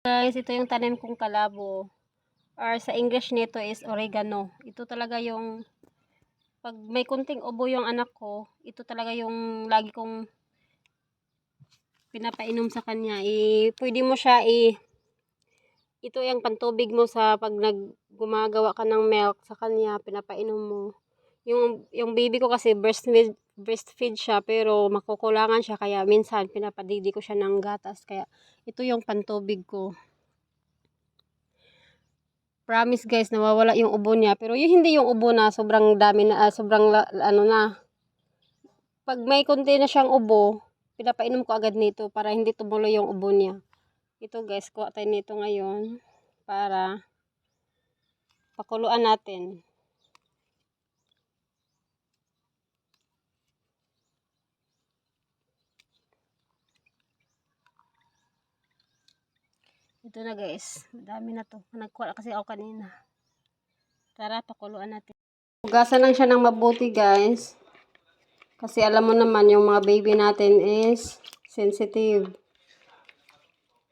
Guys, ito yung tanim kong kalabo. Or sa English nito is oregano. Ito talaga yung, pag may kunting ubo yung anak ko, ito talaga yung lagi kong pinapainom sa kanya. Pwede mo siya ito yung pantubig mo sa pag gumagawa ka ng milk sa kanya, pinapainom mo. Yung baby ko kasi breastfeed siya, pero makukulangan siya, kaya minsan pinapadidi ko siya ng gatas, kaya ito yung pantubig ko. Promise guys, nawawala yung ubo niya, pero yung hindi yung ubo na sobrang dami na, ano na. Pag may konti na siyang ubo, pinapainom ko agad nito para hindi tumuloy yung ubo niya. Ito guys, kuha tayo nito ngayon para pakuluan natin. Ito na guys, madami na to. Nagkuha kasi ako kanina. Tara, pakuluan natin. Hugasan lang siya ng mabuti guys. Kasi alam mo naman yung mga baby natin is sensitive.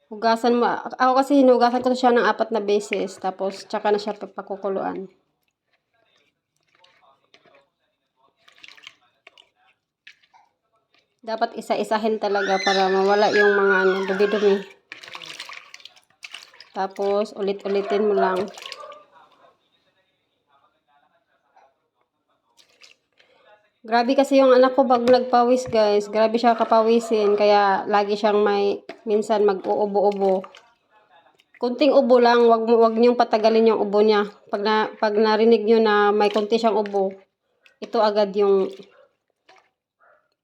Hugasan mo. Ako kasi hinugasan ko siya ng 4 na beses. Tapos tsaka na siya pakukuluan. Dapat isa-isahin talaga para mawala yung mga dumi-dumi. Tapos ulit-ulitin mo lang. Grabe kasi yung anak ko pag nagpawis guys. Grabe siya kapawisin. Kaya lagi siyang minsan mag-uubo-ubo. Kunting ubo lang. Wag niyong patagalin yung ubo niya. Pag narinig niyo na may kunti siyang ubo, ito agad yung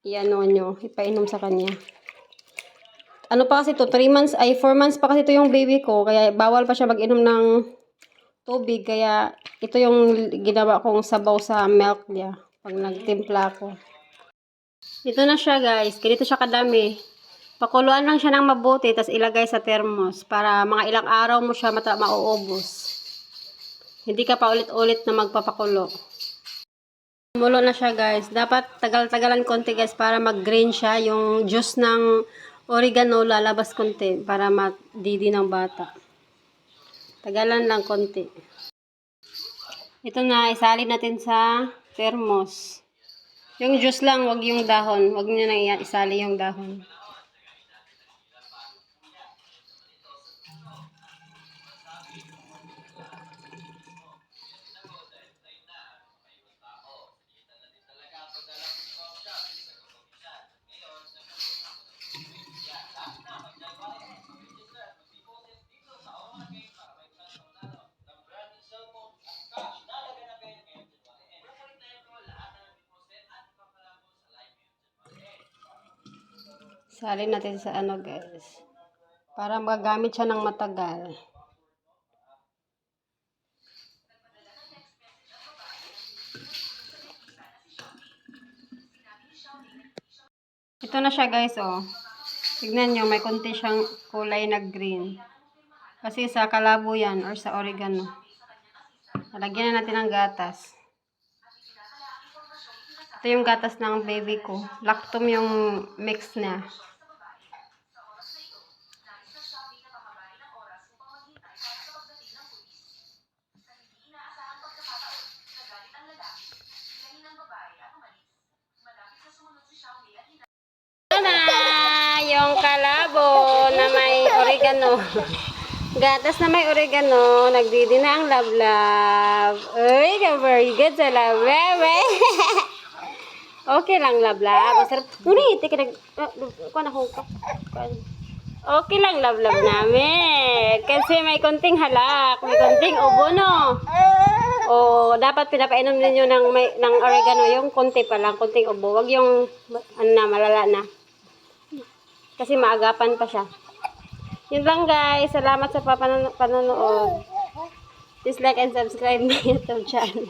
ipainom sa kanya. Ano pa kasi ito? 4 months pa kasi ito yung baby ko. Kaya bawal pa siya mag-inom ng tubig. Kaya ito yung ginawa kong sabaw sa milk niya. Pag nagtimpla ko. Ito na siya guys. Ganito siya kadami. Pakuluan lang siya ng mabuti. Tapos ilagay sa thermos. Para mga ilang araw mo siya mauubos. Hindi ka pa ulit-ulit na magpapakulo. Mulo na siya guys. Dapat tagal-tagalan konti guys. Para mag-green siya. Yung juice ng oregano lalabas konti. Para madidi ng bata. Tagalan lang konti. Ito na. Isalin natin sa thermos. Yung juice lang, wag yung dahon. Wag niyo nang isali yung dahon. Salin natin sa guys. Para magagamit siya ng matagal. Ito na siya guys oh. Tignan nyo, may konti siyang kulay na green. Kasi sa kalabo yan or sa oregano. Lalagyan na natin ng gatas. Ito yung gatas ng baby ko. Lactum yung mix niya. Yung kalabo na may oregano. Gatas na may oregano. Nagdidi na ang lablab. Uy, very good sa lablab. Okay lang lablab. Masarap. Ngunit, okay lang lablab namin. Kasi may konting halak. May konting ubo, no? O, dapat pinapainom ninyo ng oregano. Yung konti pa lang. Konting ubo. Wag yung malala na. Kasi maagapan pa siya. Yun lang guys. Salamat sa panonood. Please like and subscribe my YouTube channel.